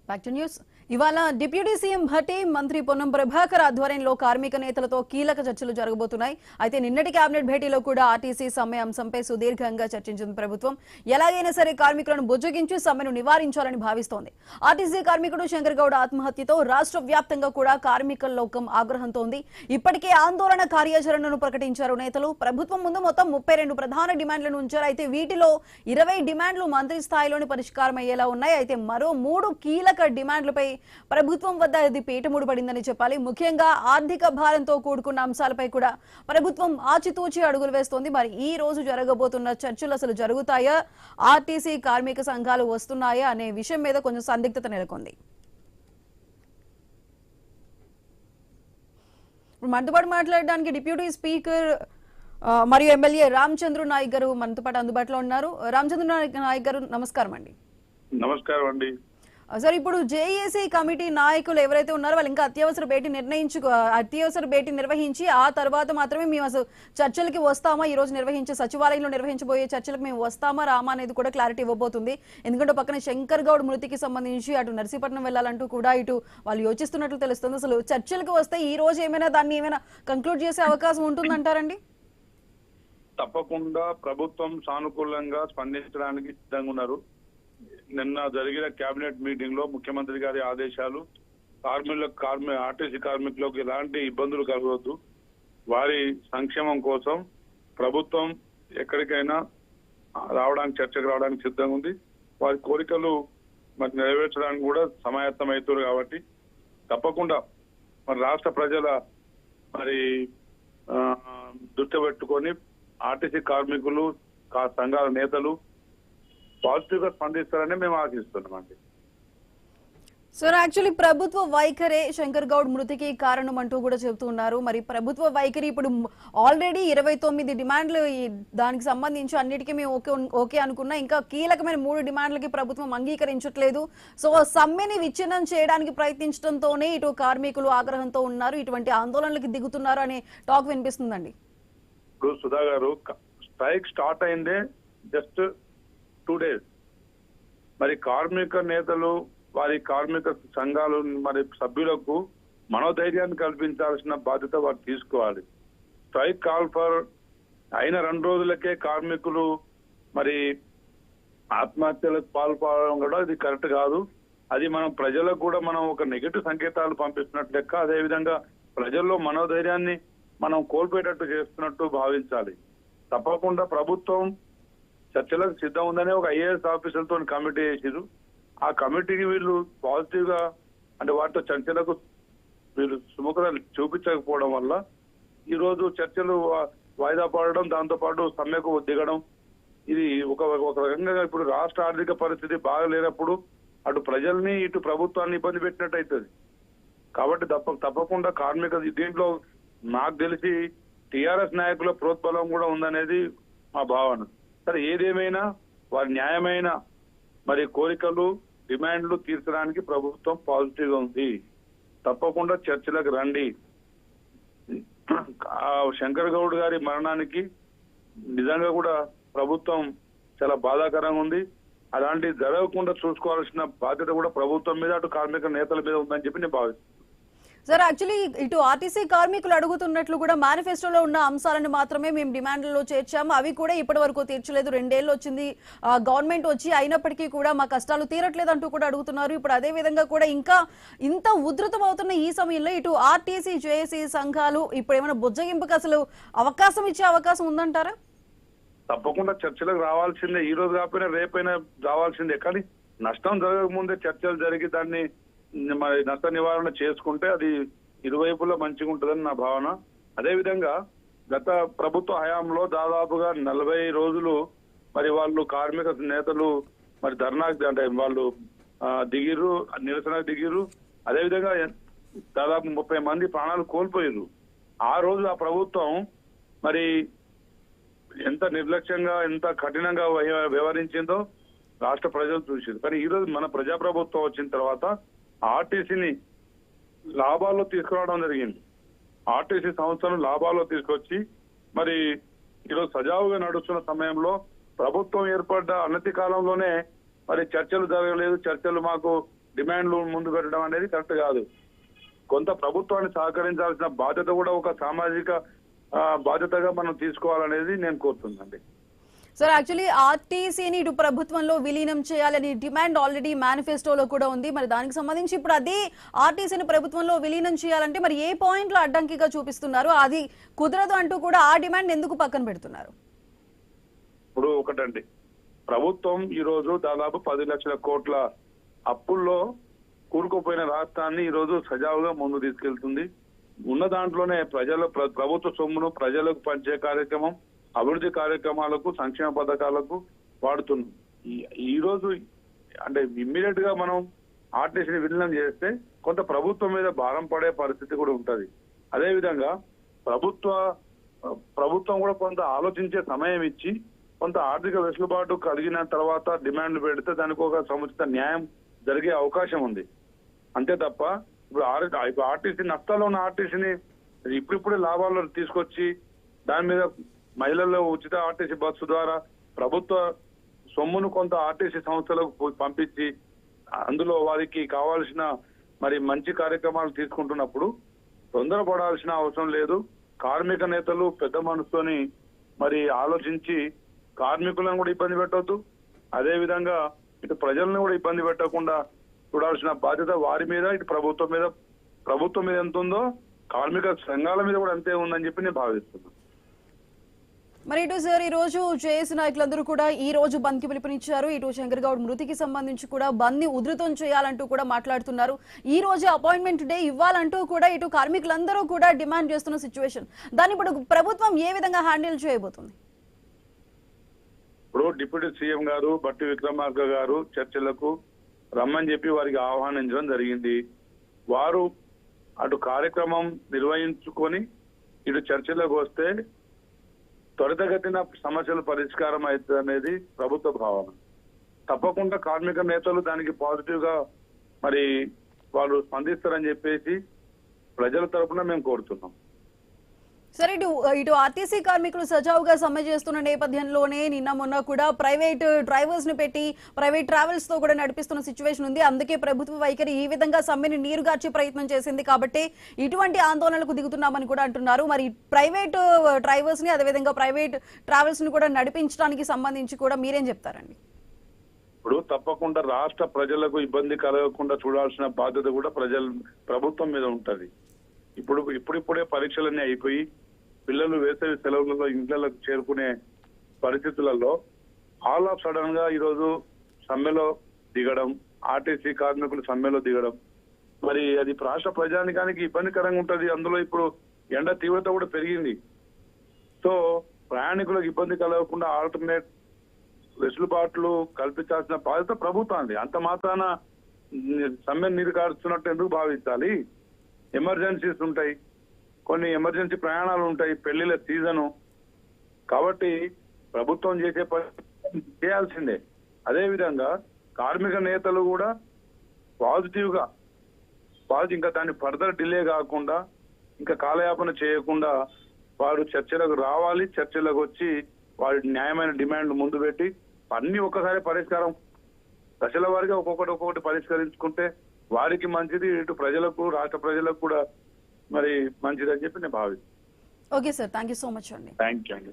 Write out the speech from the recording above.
Back to news. ఇవాళ deputy CM Bhatti, మంత్రి పొన్నం ప్రభాకర్ ఆధ్వర్యంలో కార్మిక నేతలతో కీలక చర్చలు జరగబోతున్నాయి. అయితే నిన్నటి కేబినెట్ భేటీలో కూడా ఆర్టీసీ సమ్మె అంశంపై సుదీర్ఘంగా చర్చించింది ప్రభుత్వం. ఎలాగైనా సరే కార్మికులను బుజ్జగించి సమ్మెను నివారించాలని భావిస్తోంది. ఆర్టీసీ కార్మికుడు శంకర్ గౌడ్ ఆత్మహత్యతో రాష్ట్ర వ్యాప్తంగా కూడా కార్మిక లోకం ఆగ్రహంతో ఉంది. ఇప్పటికే ఆందోళన కార్యాచరణను ప్రకటించారు నేతలు. ప్రభుత్వం ముందు మొత్తం 32 ప్రధాన డిమాండ్లను ఉంచారు. అయితే వీటిలో 20 డిమాండ్లు మంత్రి స్థాయిలోని పరిష్కారం అయ్యేలా ఉన్నాయి. అయితే మరో 3 కీలక డిమాండ్లపై ప్రభుత్వం వద్ద ఇది పీటముడు పడిందని చెప్పాలి. ముఖ్యంగా ఆర్థిక భారంతో కూడుకున్న అంశాలపై కూడా ప్రభుత్వం ఆచితూచి అడుగులు వేస్తోంది. మరి ఈ రోజు జరగబోతున్న చర్చలు అసలు జరుగుతాయా, ఆర్టీసీ కార్మిక సంఘాలు వస్తున్నాయా అనే విషయం మీద కొంచెం సందిగ్ధత నెలకొంది. మనతో పాటు మాట్లాడడానికి డిప్యూటీ స్పీకర్ మరియు ఎమ్మెల్యే రామచంద్ర నాయక్ గారు మనతో పాటు అందుబాటులో ఉన్నారు. రామచంద్ర నాయక్ గారు నమస్కారం అండి. నమస్కారం అండి. సార్, ఇప్పుడు జేఏసీ కమిటీ నాయకులు ఎవరైతే ఉన్నారో వాళ్ళు ఇంకా అత్యవసర భేటీ నిర్వహించి ఆ తర్వాత మాత్రమే మేము అసలు చర్చలకి వస్తామా, ఈ రోజు సచివాలయంలో నిర్వహించబోయే చర్చలకు మేము వస్తామా రామా అనేది కూడా క్లారిటీ ఇవ్వబోతుంది. ఎందుకంటే పక్కన శంకర్ గౌడ్ మృతికి సంబంధించి అటు నర్సీపట్నం వెళ్లాలంటూ కూడా ఇటు వాళ్ళు యోచిస్తున్నట్లు తెలుస్తుంది. అసలు చర్చలకు వస్తే ఈ రోజు దాన్ని ఏమైనా కంక్లూడ్ చేసే అవకాశం ఉంటుందంటారండి? తప్పకుండా ప్రభుత్వం సానుకూలంగా స్పందించడానికి సిద్ధంగా ఉన్నారు. నిన్న జరిగిన కేబినెట్ మీటింగ్ లో ముఖ్యమంత్రి గారి ఆదేశాలు ఆర్టీసీ కార్మికులకు ఎలాంటి ఇబ్బందులు కలగవద్దు, వారి సంక్షేమం కోసం ప్రభుత్వం ఎక్కడికైనా చర్చకు రావడానికి సిద్ధంగా ఉంది. వారి కోరికలు మరి నెరవేర్చడానికి కూడా సమాయత్తమవుతారు. కాబట్టి తప్పకుండా మరి రాష్ట్ర ప్రజల దృష్టి పెట్టుకొని ఆర్టీసీ కార్మికులు సంఘాల నేతలు పాజిటివ్ గా స్పందిస్తారని మేము ఆశిస్తున్నామండి. సార్, యాక్చువల్లీ ప్రభుత్వ వైఖరే శంకర్ గౌడ్ మృతికి కారణం అంటూ కూడా చెబుతున్నారు. మరి ప్రభుత్వ వైఖరి ఇప్పుడు ఆల్రెడీ 29 డిమాండ్లు దానికి సంబంధించి అన్నిటికీ మేము ఓకే అనుకున్నా, ఇంకా కీలకమైన 3 డిమాండ్లకి ప్రభుత్వం అంగీకరించట్లేదు. సో సమ్మెని విచ్ఛిన్నం చేయడానికి ప్రయత్నించడంతోనే ఇటు కార్మికులు ఆగ్రహంతో ఉన్నారు, ఇటువంటి ఆందోళనలకు దిగుతున్నారు అనే టాక్ వినిపిస్తుందండి. ఇప్పుడు సుధా గారు, స్ట్రైక్ స్టార్ట్ అయిందే జస్ట్ 2 days. మరి కార్మిక నేతలు వారి కార్మిక సంఘాలు మరి సభ్యులకు మనోధైర్యాన్ని కల్పించాల్సిన బాధ్యత వారు తీసుకోవాలి. స్ట్రైక్ కాల్ ఫర్ అయిన 2 రోజులకే కార్మికులు మరి ఆత్మహత్యలకు పాల్పడడం కూడా ఇది కరెక్ట్ కాదు. అది మనం ప్రజలకు కూడా మనం ఒక నెగటివ్ సంకేతాలు పంపిస్తున్నట్టు లెక్క. అదేవిధంగా ప్రజల్లో మనోధైర్యాన్ని మనం కోల్పోయేటట్టు చేస్తున్నట్టు భావించాలి. తప్పకుండా ప్రభుత్వం చర్చలకు సిద్ధం ఉందని ఒక ఐఏఎస్ ఆఫీసర్తో కమిటీ చేసిరు. ఆ కమిటీకి వీళ్ళు పాజిటివ్ గా అంటే వాటితో చర్చలకు వీళ్ళు సుముఖత చూపించకపోవడం వల్ల ఈ రోజు చర్చలు వాయిదా పడడం, దాంతో పాటు సమ్మెకు దిగడం, ఇది ఒక రకంగా ఇప్పుడు రాష్ట్ర ఆర్థిక పరిస్థితి బాగలేనప్పుడు అటు ప్రజల్ని ఇటు ప్రభుత్వాన్ని ఇబ్బంది పెట్టినట్టు అవుతుంది. కాబట్టి తప్పకుండా కార్మిక దీంట్లో నాకు తెలిసి టిఆర్ఎస్ నాయకుల ప్రోత్బలం కూడా ఉందనేది మా భావన. సరే, ఏదేమైనా వారి న్యాయమైన మరి కోరికలు డిమాండ్లు తీర్చడానికి ప్రభుత్వం పాజిటివ్ గా ఉంది. తప్పకుండా చర్చలకు రండి. శంకర్ గౌడ్ గారి మరణానికి నిజంగా కూడా ప్రభుత్వం చాలా బాధాకరంగా ఉంది. అలాంటి జరగకుండా చూసుకోవాల్సిన బాధ్యత కూడా ప్రభుత్వం మీద అటు కార్మిక నేతల మీద ఉందని చెప్పి నేను భావిస్తున్నాను. సార్, యాక్చువల్లీ ఇటు ఆర్టీసీ కార్మికులు అడుగుతున్నట్లు కూడా మేనిఫెస్టోలో ఉన్న అంశాలను మాత్రమే మేము డిమాండ్లలో చేర్చాము, అవి కూడా ఇప్పటి వరకు తీర్చలేదు. 2 ఏళ్ళు వచ్చింది గవర్నమెంట్ వచ్చి, అయినప్పటికీ కూడా మా కష్టాలు తీరట్లేదు అంటూ కూడా అడుగుతున్నారు. ఇప్పుడు అదే విధంగా కూడా ఇంకా ఇంత ఉధృతం అవుతున్న ఈ సమయంలో ఇటు ఆర్టీసీ జేఏసీ సంఘాలు ఇప్పుడు ఏమైనా బుజ్జగింపుకి అసలు అవకాశం ఇచ్చే అవకాశం ఉందంటారా? తప్పకుండా చర్చలకు రావాల్సిందే. ఈ రోజు కాకపోయినా రేపైనా రావాల్సిందే. కానీ నష్టం జరగకముందే చర్చలు జరిగి దాన్ని మరి నష్ట నివారణ చేసుకుంటే అది ఇరువైపులా మంచిగా ఉంటుందని నా భావన. అదేవిధంగా గత ప్రభుత్వ హయాంలో దాదాపుగా 40 రోజులు మరి వాళ్ళు కార్మిక నేతలు మరి ధర్నాకి అంటే వాళ్ళు దిగిర్రు, నిరసనకు దిగిర్రు. అదేవిధంగా దాదాపు 30 మంది ప్రాణాలు కోల్పోయారు. ఆ రోజు ఆ ప్రభుత్వం మరి ఎంత నిర్లక్ష్యంగా ఎంత కఠినంగా వ్యవహరించిందో రాష్ట్ర ప్రజలు చూసారు. కానీ ఈ రోజు మన ప్రజాప్రభుత్వం వచ్చిన తర్వాత ఆర్టీసీని లాభాల్లో తీసుకురావడం జరిగింది. ఆర్టీసీ సంస్థను లాభాల్లో తీసుకొచ్చి మరి ఈరోజు సజావుగా నడుస్తున్న సమయంలో ప్రభుత్వం ఏర్పడ్డ అనతి కాలంలోనే మరి చర్చలు జరగలేదు, చర్చలు మాకు డిమాండ్లు ముందు పెట్టడం అనేది కరెక్ట్ కాదు. కొంత ప్రభుత్వాన్ని సహకరించాల్సిన బాధ్యత కూడా ఒక సామాజిక బాధ్యతగా మనం తీసుకోవాలనేది నేను కోరుతున్నానండి. సార్, యాక్చువల్లీ ఆర్టీసీని ఇటు ప్రభుత్వంలో విలీనం చేయాలని డిమాండ్ ఆల్రెడీ మేనిఫెస్టోలో కూడా ఉంది. మరి దానికి సంబంధించి ఇప్పుడు అదే ఆర్టీసీని ప్రభుత్వంలో విలీనం చేయాలంటే మరి ఏ పాయింట్లో అడ్డంకిగా చూపిస్తున్నారు? అది కుదరదు అంటూ కూడా ఆ డిమాండ్ ఎందుకు పక్కన పెడుతున్నారు? ఇప్పుడు ఒకటండి, ప్రభుత్వం ఈ రోజు దాదాపు 10 లక్షల కోట్ల అప్పుల్లో కూరుకుపోయిన రాష్ట్రాన్ని ఈ రోజు సజావుగా ముందు తీసుకెళ్తుంది. ఉన్న దాంట్లోనే ప్రభుత్వ సొమ్మును ప్రజలకు పంచే కార్యక్రమం, అభివృద్ధి కార్యక్రమాలకు, సంక్షేమ పథకాలకు వాడుతున్నాం. ఈ రోజు అంటే ఇమ్మీడియట్ గా మనం ఆర్టీసీని విలీనం చేస్తే కొంత ప్రభుత్వం మీద భారం పడే పరిస్థితి కూడా ఉంటది. అదే విధంగా ప్రభుత్వం కూడా కొంత ఆలోచించే సమయం ఇచ్చి కొంత ఆర్థిక వెసులుబాటు కలిగిన తర్వాత డిమాండ్లు పెడితే దానికి ఒక సముచిత న్యాయం జరిగే అవకాశం ఉంది. అంతే తప్ప ఇప్పుడు ఆర్టీసీ నష్టాల్లో ఉన్న ఆర్టీసీని ఇప్పుడిప్పుడే లాభాల్లో తీసుకొచ్చి దాని మీద మహిళల్లో ఉచిత ఆర్టీసీ బస్సు ద్వారా ప్రభుత్వ సొమ్మును కొంత ఆర్టీసీ సంస్థలకు పంపించి అందులో వారికి కావాల్సిన మరి మంచి కార్యక్రమాలు తీసుకుంటున్నప్పుడు తొందరపడాల్సిన అవసరం లేదు. కార్మిక నేతలు పెద్ద మనసుతోని మరి ఆలోచించి కార్మికులను కూడా ఇబ్బంది పెట్టవద్దు, అదే విధంగా ఇటు ప్రజలను కూడా ఇబ్బంది పెట్టకుండా చూడాల్సిన బాధ్యత వారి మీద, ఇటు ప్రభుత్వం మీద ఎంత ఉందో కార్మిక సంఘాల మీద కూడా అంతే ఉందని చెప్పి నేను భావిస్తున్నాను. మరి ఇటు సార్, ఈ రోజు జేఏసీ నాయకులందరూ కూడా ఈ రోజు బంద్ కి పిలుపునిచ్చారు. ఇటు శంకర్ గౌడ్ మృతికి సంబంధించి కూడా బంద్ ని ఉధృతం చేయాలంటూ కూడా మాట్లాడుతున్నారు. ఈ రోజు అపాయింట్మెంట్ డే ఇవ్వాలంటూ కూడా ఇటు కార్మికులందరూ కూడా డిమాండ్ చేస్తున్న సిచ్యువేషన్, దాన్ని ఇప్పుడు ప్రభుత్వం ఏ విధంగా హ్యాండిల్ చేయబోతుంది? ఇప్పుడు డిప్యూటీ సీఎం గారు బట్టి విక్రమార్క గారు చర్చలకు రమ్మని చెప్పి వారికి ఆహ్వానించడం జరిగింది. వారు అటు కార్యక్రమం నిర్వహించుకొని ఇటు చర్చలకు వస్తే త్వరితగతిన సమస్యలు పరిష్కారం అవుతుంది అనేది ప్రభుత్వ భావన. తప్పకుండా కార్మిక నేతలు దానికి పాజిటివ్ గా మరి వాళ్ళు స్పందిస్తారని చెప్పేసి ప్రజల తరఫున మేము కోరుతున్నాం. సరే, ఇటు ఆర్టీసీ కార్మికులు సజావుగా సమ్మె చేస్తున్న నేపథ్యంలోనే నిన్న మొన్న కూడా ప్రైవేట్ డ్రైవర్స్ ని పెట్టి ప్రైవేట్ ట్రావెల్స్ తో కూడా నడిపిస్తున్న సిచ్యువేషన్ ఉంది. అందుకే ప్రభుత్వ వైఖరి ఈ విధంగా సమ్మెని నీరుగార్చే ప్రయత్నం చేసింది కాబట్టి ఇటువంటి ఆందోళనలకు దిగుతున్నామని కూడా అంటున్నారు. మరి ప్రైవేట్ డ్రైవర్స్ ని అదేవిధంగా ప్రైవేట్ ట్రావెల్స్ ని కూడా నడిపించడానికి సంబంధించి కూడా మీరేం చెప్తారండి? ఇప్పుడు తప్పకుండా రాష్ట్ర ప్రజలకు ఇబ్బంది కలగకుండా చూడాల్సిన బాధ్యత కూడా ప్రభుత్వం మీద ఉంటది. ఇప్పుడిప్పుడే పరీక్షలన్నీ అయిపోయి పిల్లలు వేసవి సెలవులలో ఇంట్లకు చేరుకునే పరిస్థితులలో ఆల్ ఆఫ్ సడన్ గా ఈరోజు సమ్మెలో దిగడం, ఆర్టీసీ కార్మికులు సమ్మెలో దిగడం మరి అది రాష్ట్ర ప్రజానికానికి ఇబ్బందికరంగా ఉంటది. అందులో ఇప్పుడు ఎండ తీవ్రత కూడా పెరిగింది. సో ప్రయాణికులకు ఇబ్బంది కలగకుండా ఆల్టర్నేట్ వెసులుబాట్లు కల్పించాల్సిన బాధ్యత ప్రభుత్వానికి. అంత మాత్రాన సమ్మె నీరుగారుస్తున్నట్టు ఎందుకు భావించాలి? ఎమర్జెన్సీస్ ఉంటాయి, కొన్ని ఎమర్జెన్సీ ప్రయాణాలు ఉంటాయి, పెళ్లిళ్ళ సీజను. కాబట్టి ప్రభుత్వం చేసే పని చేయాల్సిందే. అదే విధంగా కార్మిక నేతలు కూడా పాజిటివ్ గా ఇంకా దాన్ని ఫర్దర్ డిలే కాకుండా ఇంకా కాలయాపన చేయకుండా వారు చర్చలకు రావాలి. చర్చలకు వచ్చి వారి న్యాయమైన డిమాండ్ ముందు పెట్టి అన్ని ఒక్కసారి పరిష్కారం దశల వారిగా ఒక్కొక్కటి పరిష్కరించుకుంటే వారికి మంచిది, ఇటు ప్రజలకు రాష్ట్ర ప్రజలకు కూడా మరి మంచిది అని చెప్పి నేను భావిస్తాను. Okay sir, thank you so much అండి. థ్యాంక్ యూ అండి.